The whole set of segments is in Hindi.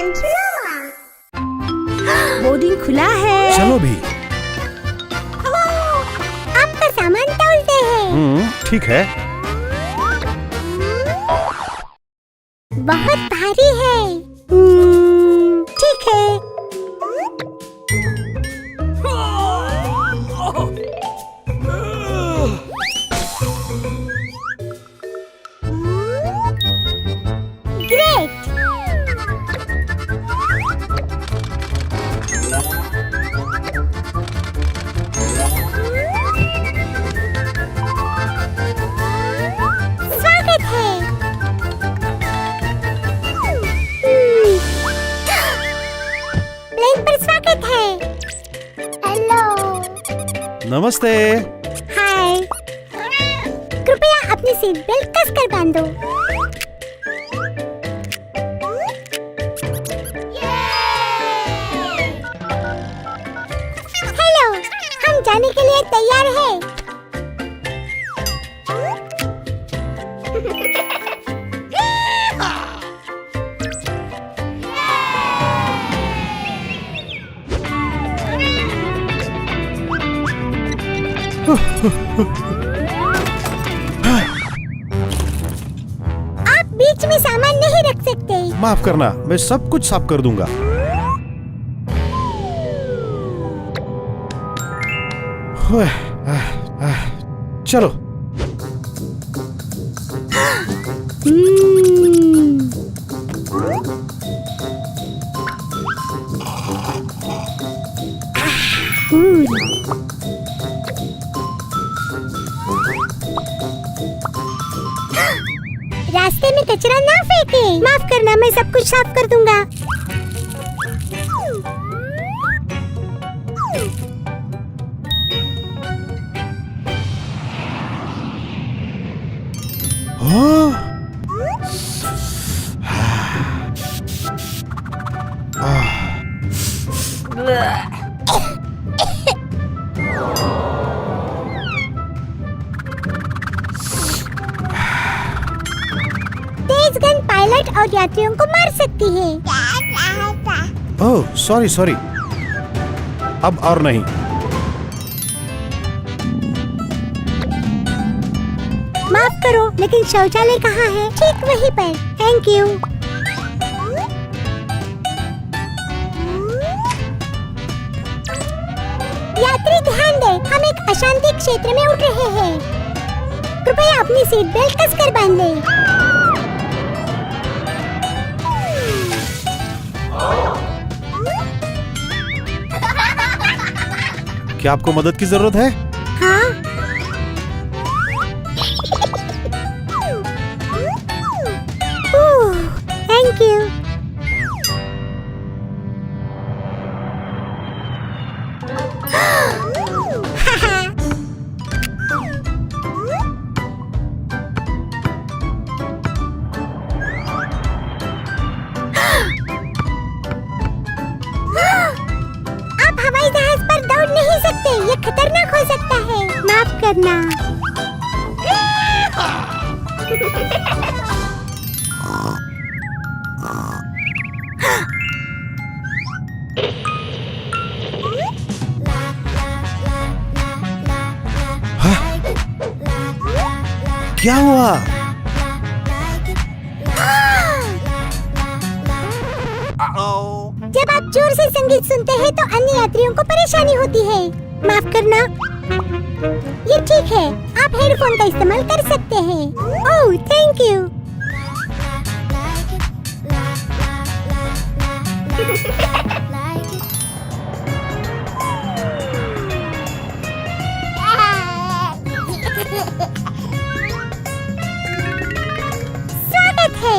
and Roma. बोर्डिंग खुला है। चलो भी। आपका सामान तौलते हैं। ठीक है। बहुत भारी है। ठीक है। ग्रेट। स्वागत है। प्लेन पर स्वागत है। हेलो। नमस्ते। हाय। कृपया अपनी सीट बेल्ट कसकर बांधो। हेलो, हम जाने के लिए तैयार हैं। आप बीच में सामान नहीं रख सकते। माफ करना, मैं सब कुछ साफ कर दूंगा। चलो। रास्ते में कचरा ना फेंके। माफ करना, मैं सब कुछ साफ कर दूंगा। तेज गन पायलट और यात्रियों को मार सकती है। ओह, सॉरी। अब और नहीं। माफ करो, लेकिन शौचालय कहाँ है? ठीक वहीं पर। Thank you. यात्री ध्यान दें, हम एक अशांति क्षेत्र में उड़ रहे हैं। कृपया अपनी सीट बेल्ट कसकर बांध लें। क्या आपको मदद की जरूरत है? हाँ। Thank you. आप हवाई जहाज पर दौड़ नहीं सकते, ये खतरनाक हो सकता है। माफ करना। क्या हुआ? जब आप जोर से संगीत सुनते हैं तो अन्य यात्रियों को परेशानी होती है। माफ करना। ये ठीक है, आप हेडफोन का इस्तेमाल कर सकते हैं। ओह, थैंक यू। स्वागत है।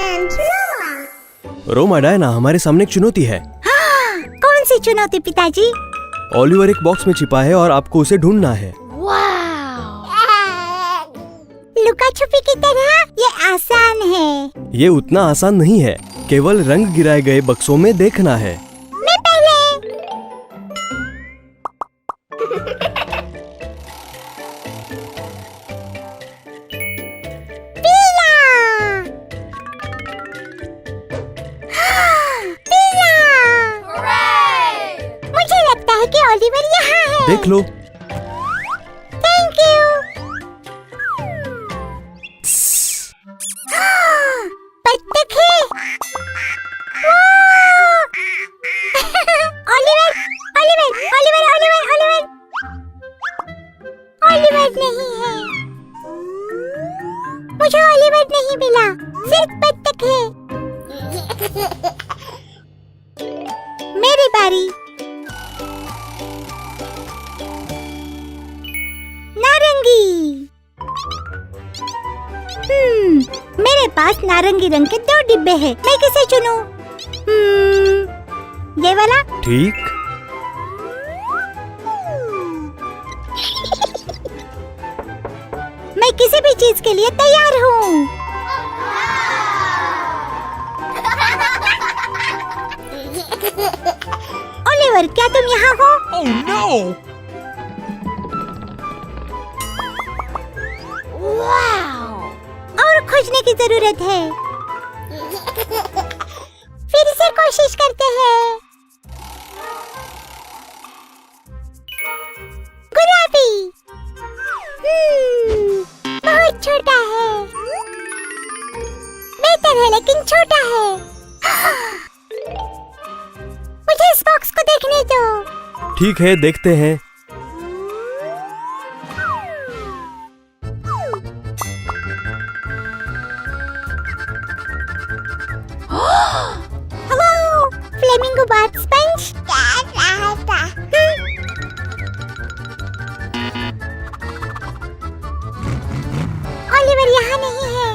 and Roma. रोमा, डायना, हमारे सामने एक चुनौती है। हाँ, कौन सी चुनौती पिताजी? ओलिवर एक बॉक्स में छिपा है और आपको उसे ढूंढना है। लुका छुपी की तरह? ये आसान है। ये उतना आसान नहीं है, केवल रंग गिराए गए बक्सों में देखना है। मैं पहले। पीला। पीला। मुझे लगता है कि ओलिवर यहाँ है। देख लो। Thank you. बत्तख है। Oliver, Oliver, Oliver, Oliver, Oliver. Oliver नहीं है। मुझे ओलिवर नहीं मिला, सिर्फ बत्तख है। मेरी बारी। नारंगी। मेरे पास नारंगी रंग के 2 डिब्बे हैं। मैं किसे चुनूं? ये वाला? ठीक। मैं किसी भी चीज के लिए तैयार हूँ। ओलिवर, क्या तुम यहाँ हो? Oh no! और खोजने की जरूरत है। फिर से कोशिश करते हैं। गुलाबी। बहुत छोटा है। बेहतर है लेकिन छोटा है। मुझे इस बॉक्स को देखने दो। ठीक है, देखते हैं। Hello, flamingo bath sponge. Oliver यहाँ नहीं है।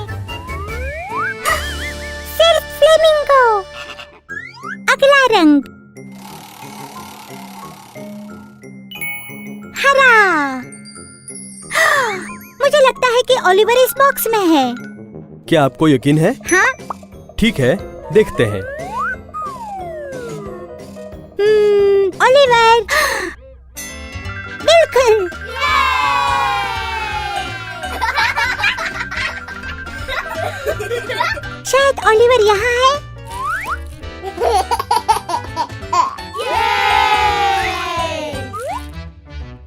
सिर्फ फ्लेमिंगो। अगला रंग हरा। मुझे लगता है कि ओलिवर इस बॉक्स में है। क्या आपको यकीन है? हाँ? ठीक है, देखते हैं। ओलिवर, बिल्कुल। शायद ओलिवर यहाँ है।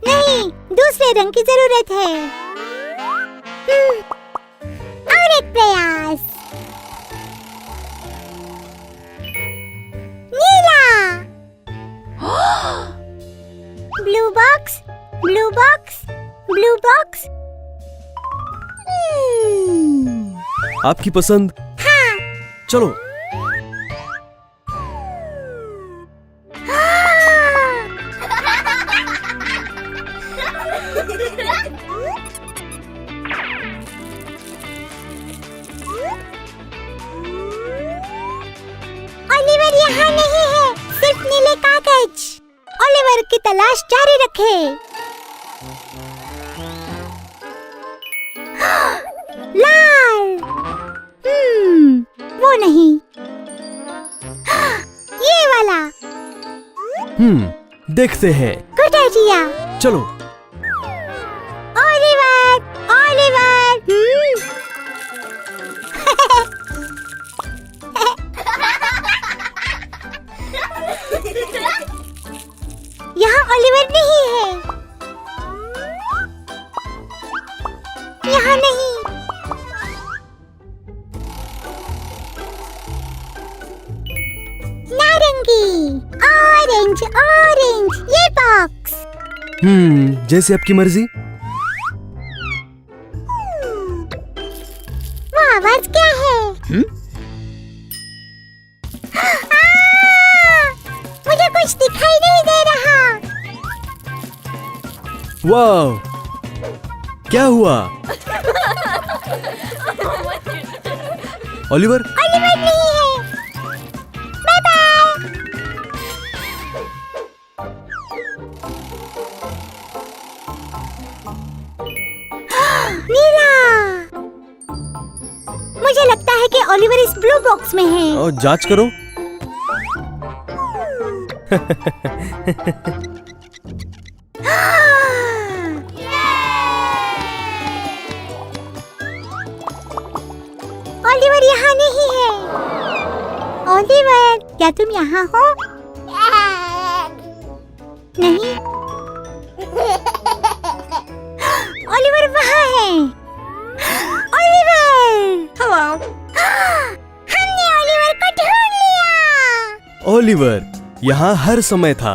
नहीं, दूसरे रंग की जरूरत है। और एक प्रयास। नीला। Blue box, blue box, blue box. आपकी पसंद? हाँ। चलो। ओलिवर यहाँ नहीं है, सिर्फ नीले कागज। ओलिवर की तलाश जारी रखें। लाल। वो नहीं। ये वाला। देखते हैं। Good idea. चलो। Oliver, Oliver. यहाँ ओलिवर नहीं है। यहाँ नहीं। नारंगी, ऑरेंज, ऑरेंज। ये बॉक्स। जैसे आपकी मर्जी। वो आवाज क्या है? मुझे कुछ दिखाई नहीं दे रहा। वाह, क्या हुआ? ओलिवर? ओलिवर नहीं है। Bye bye. नीला। मुझे लगता है कि ओलिवर इस ब्लू बॉक्स में है। और जांच करो। ओलिवर, क्या तुम यहाँ हो? नहीं। ओलिवर वहाँ है। ओलिवर! हेलो। हमने ओलिवर को ढूंढ लिया। ओलिवर यहाँ हर समय था।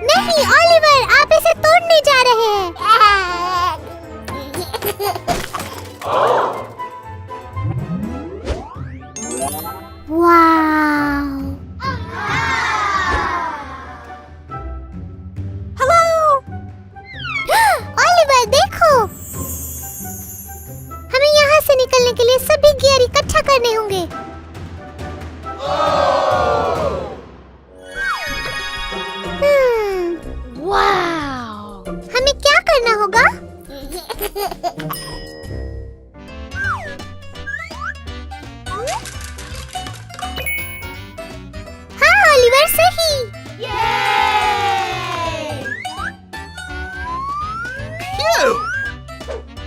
नहीं ओलिवर, आप इसे तोड़ने जा रहे हैं। वाव! हेलो ओलिवर, देखो, हमें यहाँ से निकलने के लिए सभी गियर इकट्ठा करने होंगे। वाव! हमें क्या करना होगा? हाँ ओलिवर, सही।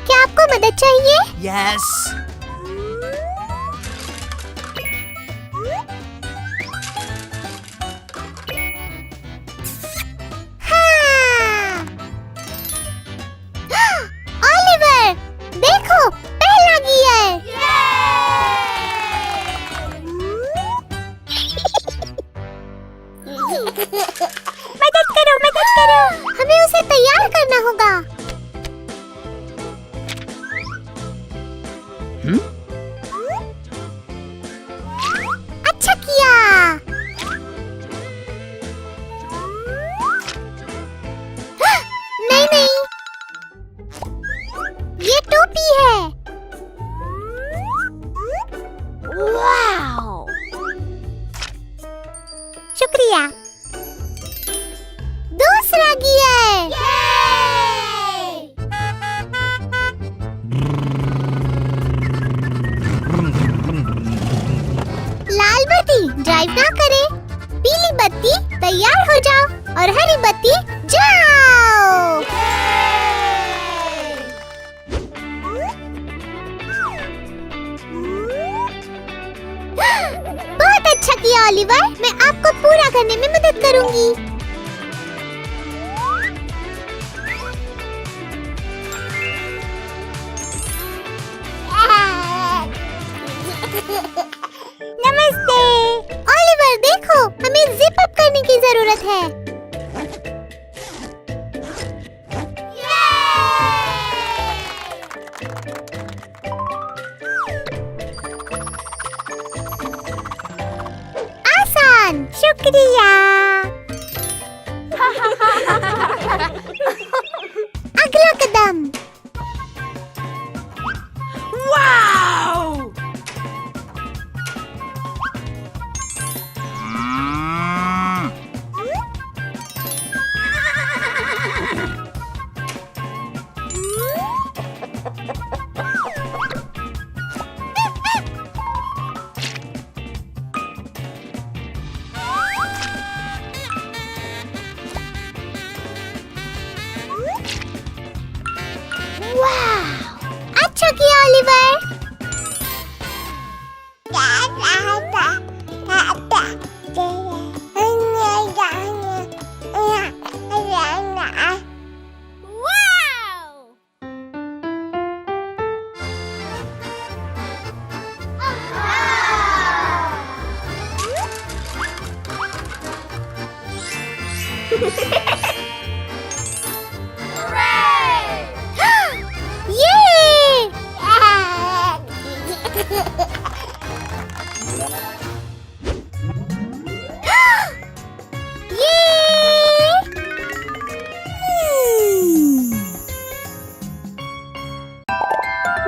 क्या आपको मदद चाहिए? यस। ओलिवर, देखो, पहला गियर। मदद करो, मदद करो। हमें उसे तैयार करना होगा। अच्छा किया। नहीं नहीं, ये टोपी है। वाओ! शुक्रिया। दूसरा गियर। लाल बत्ती ड्राइव ना करे, पीली बत्ती तैयार हो जाओ और हरी बत्ती जाओ। बहुत अच्छा किया ओलिवर, मैं आपको पूरा करने में मदद करूंगी। नमस्ते ओलिवर, देखो, हमें जिप अप करने की जरूरत है। आसान, शुक्रिया। अगला कदम। अच्छा किया ओलिवर।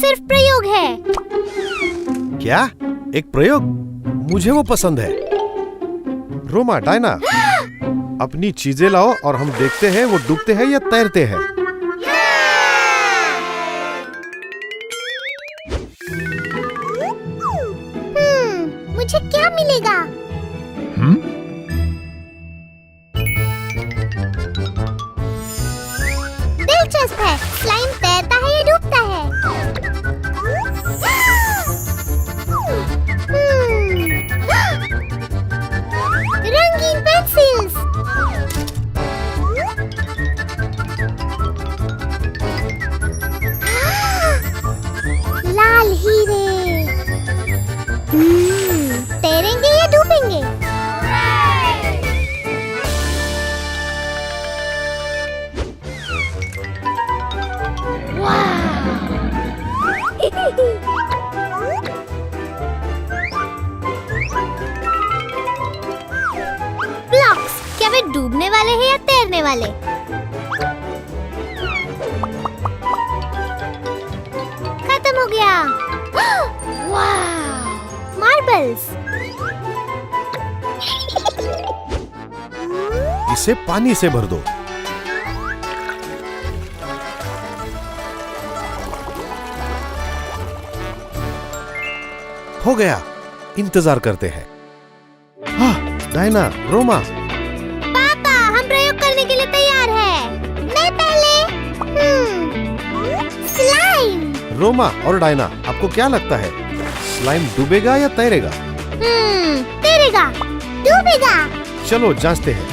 सिर्फ प्रयोग है। क्या? एक प्रयोग? मुझे वो पसंद है। रोमा, डायना, अपनी चीजें लाओ और हम देखते हैं वो डूबते हैं या तैरते हैं। मुझे क्या मिलेगा? दिलचस्प है। स्लाइम तैरता है या डूबता है? रंगीन पेंसिल्स। लाल हीरे। तैरेंगे या डूबेंगे? ब्लॉक्स, क्या वे डूबने वाले हैं या तैरने वाले? खत्म हो गया। मार्बल्स। इसे पानी से भर दो। हो गया। इंतजार करते हैं। हाँ, डायना, रोमा। पापा, हम प्रयोग करने के लिए तैयार हैं। मैं पहले। स्लाइम। रोमा और डायना, आपको क्या लगता है, स्लाइम डूबेगा या तैरेगा? तैरेगा। डूबेगा। चलो जांचते हैं।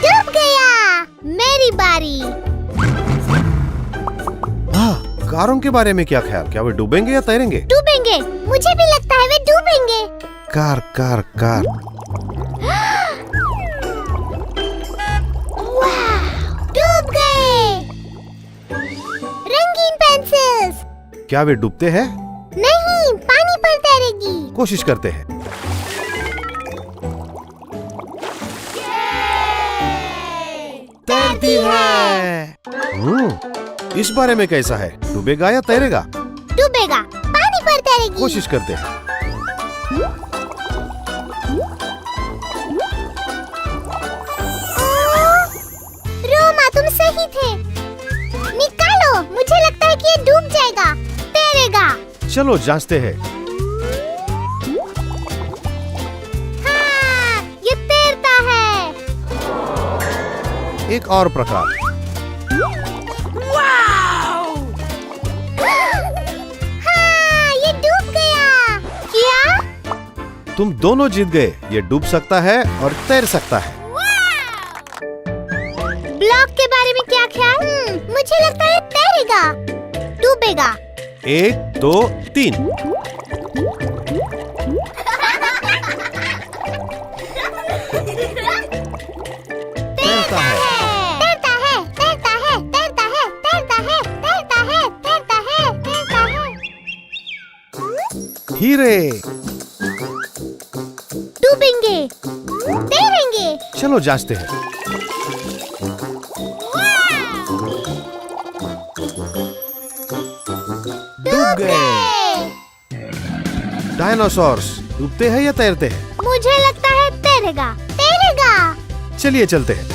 डूब गया। मेरी बारी। हाँ, कारों के बारे में क्या ख्याल? क्या वे डूबेंगे या तैरेंगे? डूबेंगे। मुझे भी लगता है वे डूबेंगे। Car car car. डूब गए। रंगीन पेंसिल्स। क्या वे डूबते हैं? नहीं, पानी पर तैरेगी। कोशिश करते हैं। तैरती है। इस बारे में कैसा है, डूबेगा या तैरेगा? डूबेगा। पानी पर तैरेगी। कोशिश करते हैं। रोमा, तुम सही थे। निकालो। मुझे लगता है कि ये डूब जाएगा। तैरेगा। चलो जांचते हैं। हाँ, ये तैरता है। एक और प्रकार। हाँ, ये डूब गया। क्या? तुम दोनों जीत गए। ये डूब सकता है और तैर सकता है। ब्लॉक के बारे में क्या ख्याल? मुझे लगता है तैरेगा। डूबेगा। 1 2 3। तैरता है। तैरता है। तैरता है। तैरता है। तैरता है। तैरता है। तैरता है। तैरता है। हीरे। डूबेंगे। तैरेंगे। चलो जांचते हैं। डूब गए। डायनासोर्स डूबते हैं या तैरते हैं? मुझे लगता है तैरेगा। तैरेगा। चलिए चलते हैं।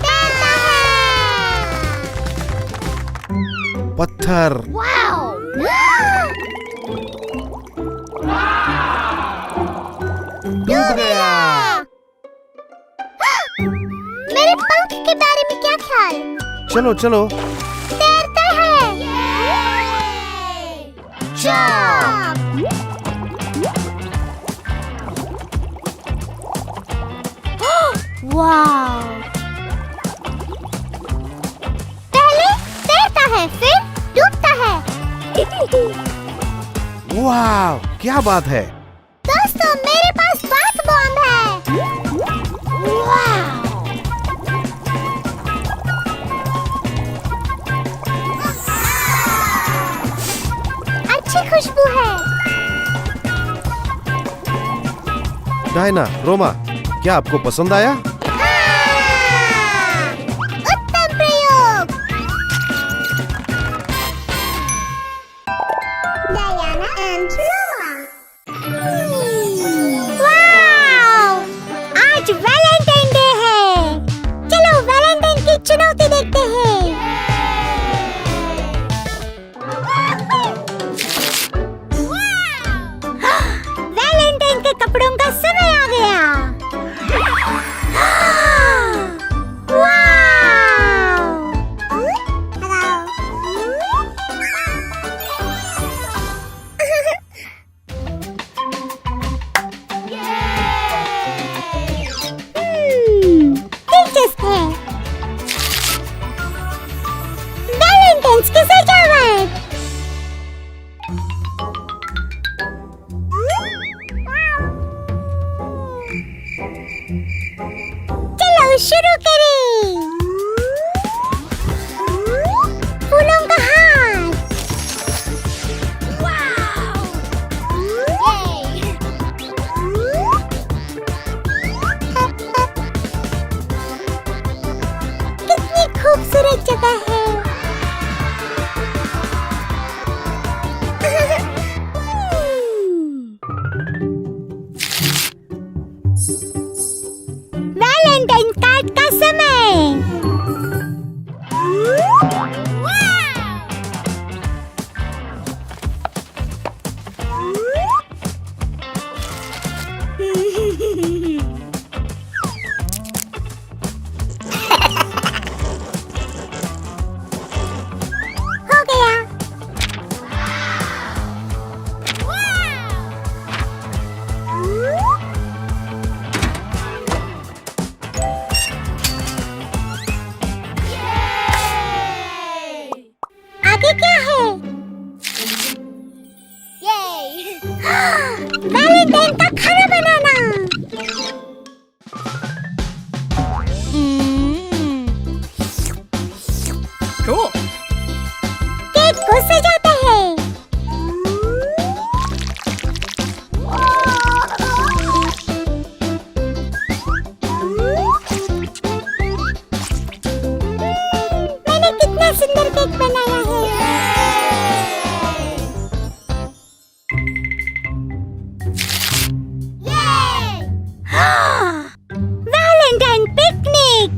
तैरता है। पत्थर। डूब गया। मेरे पंख के बारे में क्या ख्याल? चलो चलो। तैरता है। जंप। वाव। पहले तैरता है, फिर डूबता है। वाह, क्या बात है। दोस्तों, मेरे पास बाथ बॉम्ब है। वाव। अच्छी खुशबू है। डायना, रोमा, क्या आपको पसंद आया? उत्तम प्रयोग। Diana and Roma. वाओ! आज वैलेंटाइन डे है। चलो वैलेंटाइन की चुनौती देखते हैं। वैलेंटाइन के कपड़ों का समय आ गया। दिलचस्प है। वैलेंटाइन्स की सजावट। चलो शुरू करें। फूलों का हार। कितनी खूबसूरत जगह है। वैलेंटाइन कार्ड का समय। हो गया। आगे क्या है? वैलेंटाइन का खाना बनाना। केक को सजाते हैं। मैंने कितना सुंदर केक बनाया है। Valentine picnic.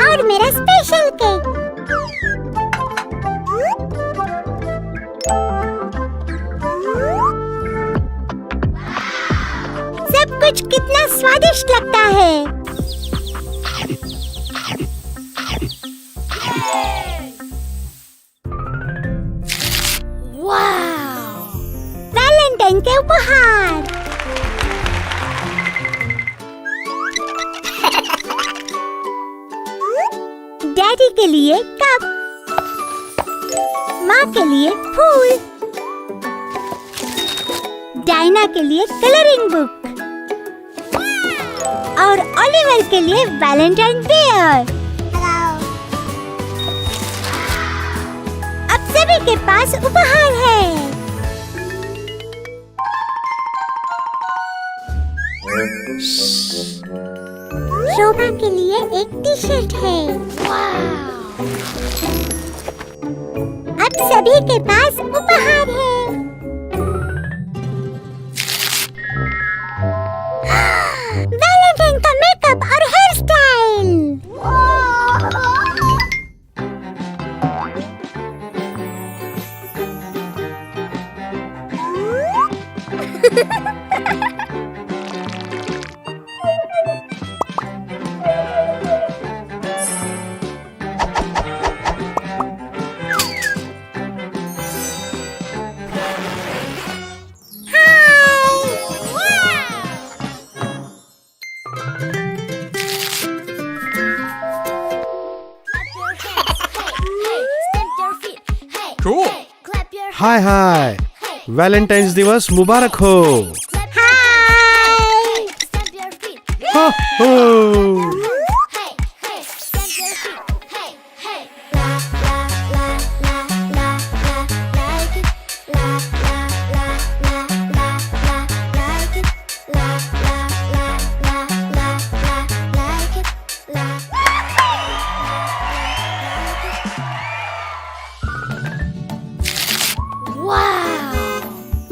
और मेरा स्पेशल केक। सब कुछ कितना स्वादिष्ट लगता है। वैलेंटाइन के उपहार। डैडी के लिए कप। माँ के लिए फूल। डायना के लिए कलरिंग बुक। और ओलिवर के लिए वैलेंटाइन बियर। अब सभी के पास उपहार है। रोमा के लिए एक टी शर्ट है। अब सभी के पास उपहार है। वैलेंटाइन का मेकअप और hair style. Hi hi, Valentine's दिवस मुबारक हो। हाय।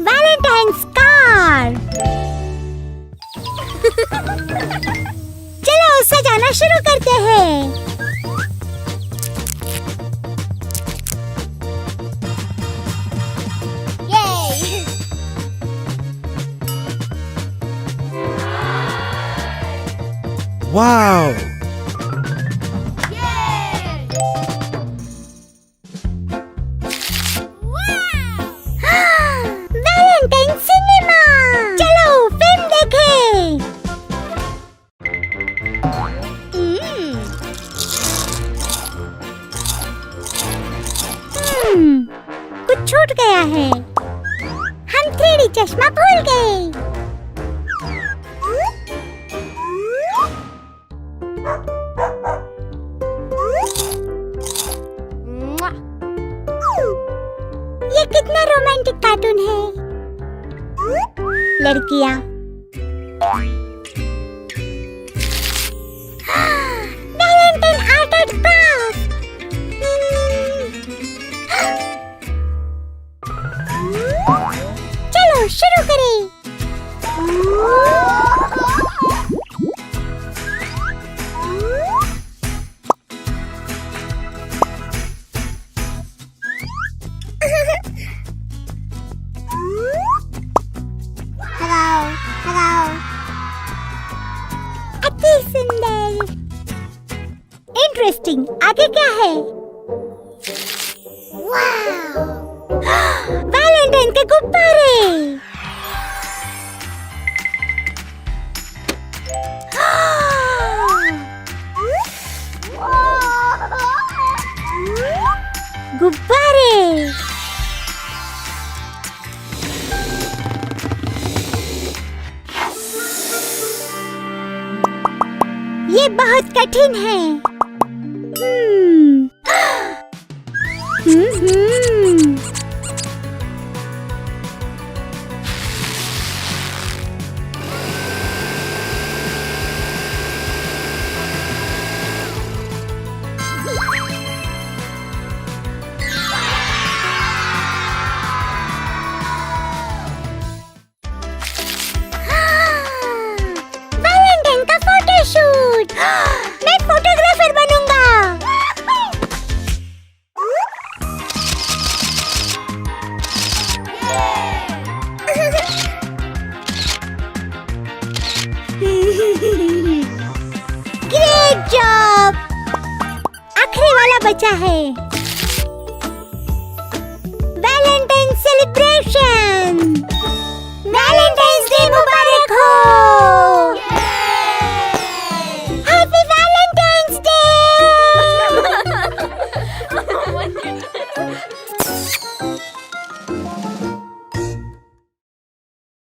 Valentine's card. चलो सजाना शुरू करते हैं। वाओ! वैलेंटाइन सिनेमा, चलो फिल्म देखें। कुछ छूट गया है। हम 3D चश्मा भूल गए। ये कितना रोमांटिक कार्टून है। लड़कियां वैलेंटाइन आर्ट एंड क्राफ्ट। चलो शुरू करें। अति सुंदर। इंटरेस्टिंग। आगे क्या है? वैलेंटाइन के गुब्बारे। गुब्बारे। ये बहुत कठिन है। वैलेंटाइन का फोटोशूट। मैं फोटोग्राफर बनूंगा। Great job. आखिरी वाला बचा है। Valentine celebration.